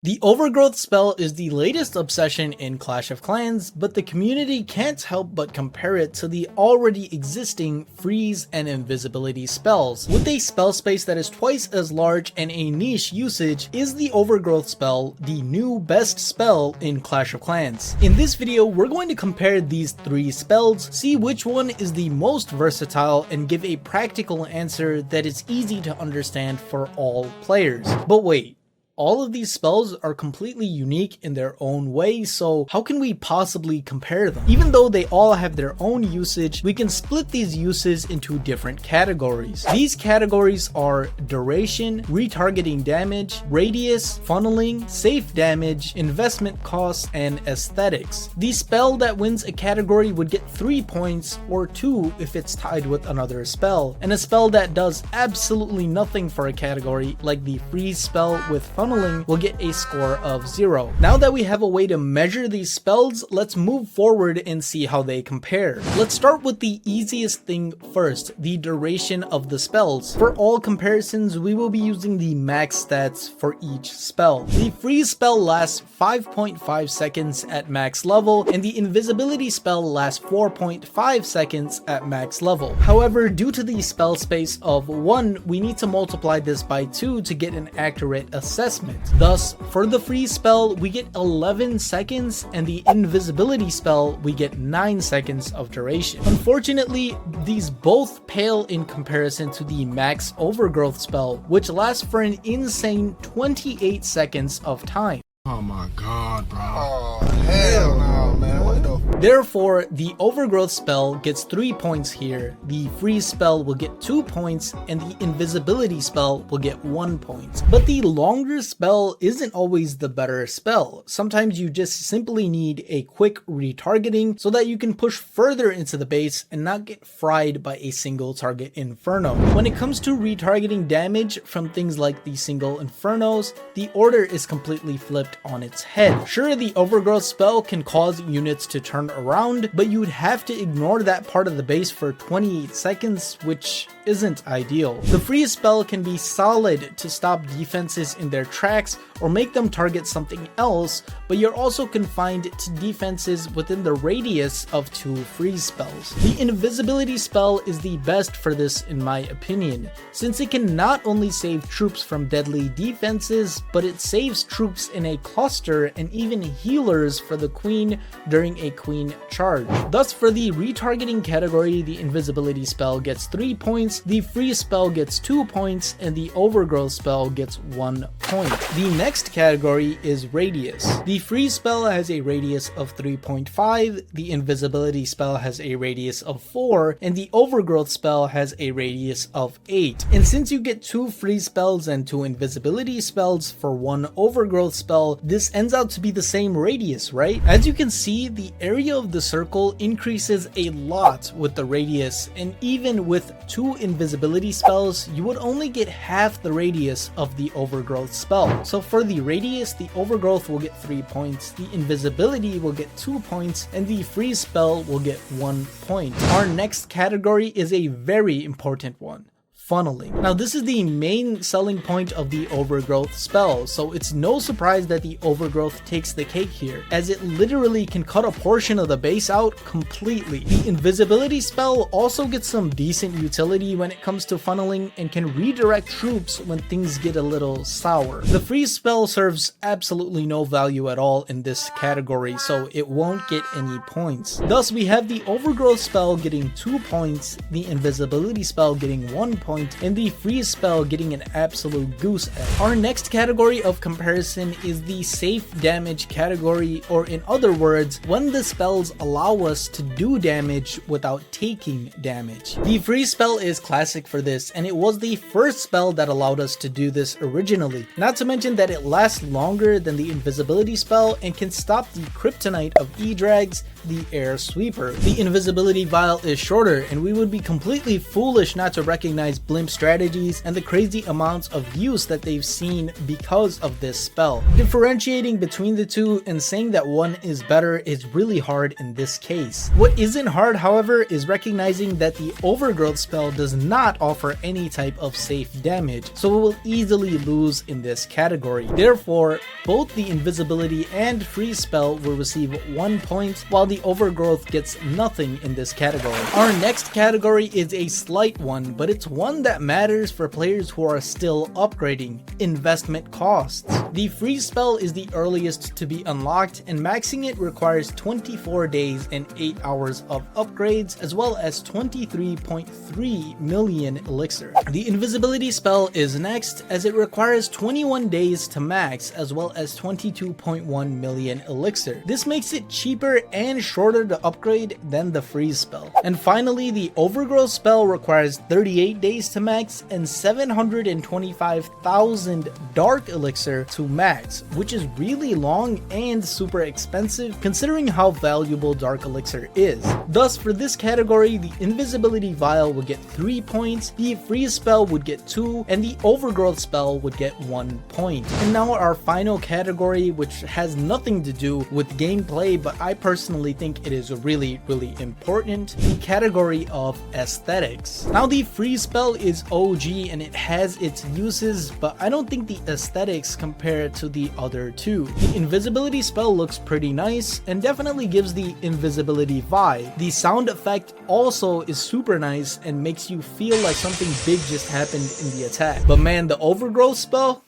The Overgrowth spell is the latest obsession in Clash of Clans, but the community can't help but compare it to the already existing Freeze and Invisibility spells. With a spell space that is twice as large and a niche usage, is the Overgrowth spell the new best spell in Clash of Clans? In this video, we're going to compare these three spells, see which one is the most versatile, and give a practical answer that is easy to understand for all players. But wait. All of these spells are completely unique in their own way, so how can we possibly compare them? Even though they all have their own usage, we can split these uses into different categories. These categories are duration, retargeting damage, radius, funneling, safe damage, investment costs, and aesthetics. The spell that wins a category would get 3 points or 2 if it's tied with another spell, and a spell that does absolutely nothing for a category, like the freeze spell with funneling, will get a score of 0. Now that we have a way to measure these spells, let's move forward and see how they compare. Let's start with the easiest thing first, the duration of the spells. For all comparisons, we will be using the max stats for each spell. The freeze spell lasts 5.5 seconds at max level, and the invisibility spell lasts 4.5 seconds at max level. However, due to the spell space of 1, we need to multiply this by 2 to get an accurate assessment. Thus, for the freeze spell, we get 11 seconds, and the invisibility spell, we get 9 seconds of duration. Unfortunately, these both pale in comparison to the max overgrowth spell, which lasts for an insane 28 seconds of time. Oh my god, bro. Oh, hell no, man. What the? Therefore, the Overgrowth spell gets 3 points here, the Freeze spell will get 2 points, and the Invisibility spell will get 1 point. But the longer spell isn't always the better spell. Sometimes you just simply need a quick retargeting so that you can push further into the base and not get fried by a single target Inferno. When it comes to retargeting damage from things like the single Infernos, the order is completely flipped on its head. Sure, the Overgrowth spell can cause units to turn around, but you would have to ignore that part of the base for 28 seconds, which isn't ideal. The freeze spell can be solid to stop defenses in their tracks or make them target something else, but you're also confined to defenses within the radius of 2 freeze spells. The invisibility spell is the best for this in my opinion, since it can not only save troops from deadly defenses, but it saves troops in a cluster and even healers for the queen during a queen charge. Thus, for the retargeting category, the invisibility spell gets 3 points, the freeze spell gets 2 points, and the overgrowth spell gets 1 point. The next category is radius. The freeze spell has a radius of 3.5, the invisibility spell has a radius of 4, and the overgrowth spell has a radius of 8. And since you get 2 freeze spells and 2 invisibility spells for 1 overgrowth spell, this ends out to be the same radius, right? As you can see, the area of the circle increases a lot with the radius, and even with 2 invisibility spells, you would only get half the radius of the overgrowth spell. So for the radius, the overgrowth will get 3 points, the invisibility will get 2 points, and the freeze spell will get 1 point. Our next category is a very important one. Funneling. Now, this is the main selling point of the Overgrowth spell, so it's no surprise that the Overgrowth takes the cake here, as it literally can cut a portion of the base out completely. The Invisibility spell also gets some decent utility when it comes to funneling and can redirect troops when things get a little sour. The Freeze spell serves absolutely no value at all in this category, so it won't get any points. Thus, we have the Overgrowth spell getting 2 points, the Invisibility spell getting 1 point, and the freeze spell getting an absolute goose egg. Our next category of comparison is the safe damage category, or in other words, when the spells allow us to do damage without taking damage. The freeze spell is classic for this, and it was the first spell that allowed us to do this originally. Not to mention that it lasts longer than the invisibility spell and can stop the kryptonite of E-Drags, the air sweeper. The invisibility vial is shorter, and we would be completely foolish not to recognize blimp strategies, and the crazy amounts of use that they've seen because of this spell. Differentiating between the two and saying that one is better is really hard in this case. What isn't hard, however, is recognizing that the Overgrowth spell does not offer any type of safe damage, so it will easily lose in this category. Therefore, both the Invisibility and Freeze spell will receive 1 point, while the Overgrowth gets nothing in this category. Our next category is a slight one, but it's one that matters for players who are still upgrading: investment costs. The Freeze spell is the earliest to be unlocked, and maxing it requires 24 days and 8 hours of upgrades, as well as 23.3 million elixir. The Invisibility spell is next, as it requires 21 days to max, as well as 22.1 million elixir. This makes it cheaper and shorter to upgrade than the Freeze spell. And finally, the Overgrowth spell requires 38 days to max and 725,000 dark elixir to max, which is really long and super expensive considering how valuable dark elixir is. Thus, for this category, the Invisibility vial would get 3 points, the Freeze spell would get 2, and the Overgrowth spell would get 1 point. And now our final category, which has nothing to do with gameplay, but I personally think it is really important: the category of aesthetics. Now, the Freeze spell is OG and it has its uses, but I don't think the aesthetics compare to the other two. The Invisibility spell looks pretty nice and definitely gives the invisibility vibe. The sound effect also is super nice and makes you feel like something big just happened in the attack. But man, the Overgrowth spell,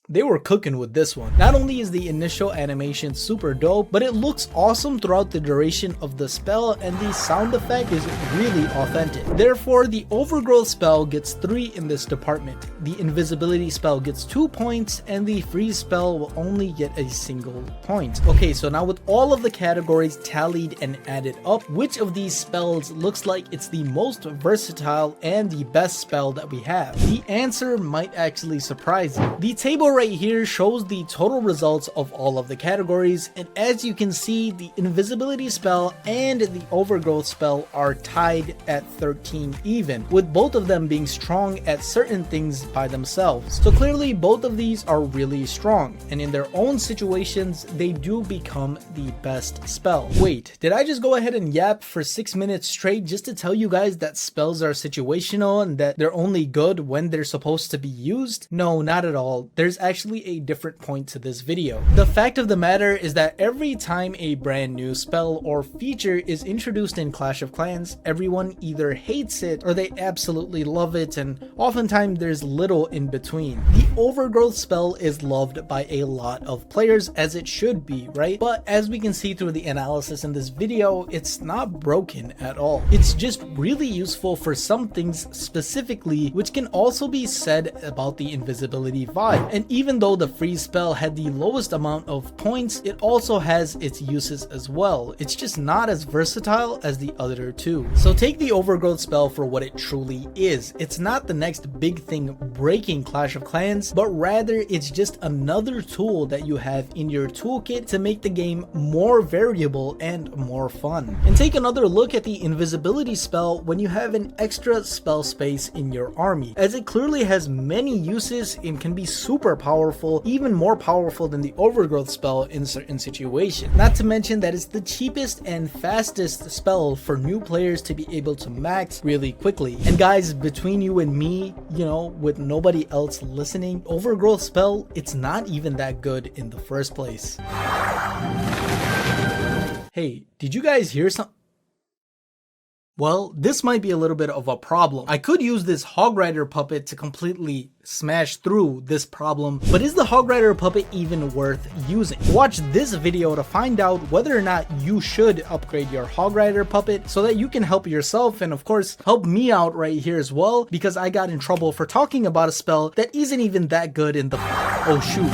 they were cooking with this one. Not only is the initial animation super dope, but it looks awesome throughout the duration of the spell, and the sound effect is really authentic. Therefore, the Overgrowth spell gets 3 in this department. The Invisibility spell gets 2 points, and the Freeze spell will only get a single point. Okay, so now with all of the categories tallied and added up, which of these spells looks like it's the most versatile and the best spell that we have? The answer might actually surprise you. The table right here shows the total results of all of the categories, and as you can see, the Invisibility spell and the Overgrowth spell are tied at 13 even, with both of them being strong at certain things by themselves. So clearly both of these are really strong, and in their own situations they do become the best spell. Wait, did I just go ahead and yap for 6 minutes straight just to tell you guys that spells are situational and that they're only good when they're supposed to be used? No, not at all. There's actually a different point to this video. The fact of the matter is that every time a brand new spell or feature is introduced in Clash of Clans, everyone either hates it or they absolutely love it, and oftentimes there's little in between. The Overgrowth spell is loved by a lot of players, as it should be, right? But as we can see through the analysis in this video, it's not broken at all. It's just really useful for some things specifically, which can also be said about the Invisibility vibe. And even though the Freeze spell had the lowest amount of points, it also has its uses as well. It's just not as versatile as the other two. So take the Overgrowth spell for what it truly is. It's not the next big thing breaking Clash of Clans, but rather it's just another tool that you have in your toolkit to make the game more variable and more fun. And take another look at the Invisibility spell when you have an extra spell space in your army, as it clearly has many uses and can be super powerful, even more powerful than the Overgrowth spell in certain situations. Not to mention that it's the cheapest and fastest spell for new players to be able to max really quickly. And guys, between you and me, you know, with nobody else listening, Overgrowth spell, it's not even that good in the first place. Hey, did you guys hear something? Well, this might be a little bit of a problem. I could use this Hog Rider puppet to completely smash through this problem, but is the Hog Rider puppet even worth using? Watch this video to find out whether or not you should upgrade your Hog Rider puppet so that you can help yourself and of course help me out right here as well, because I got in trouble for talking about a spell that isn't even that good in the... Oh shoot.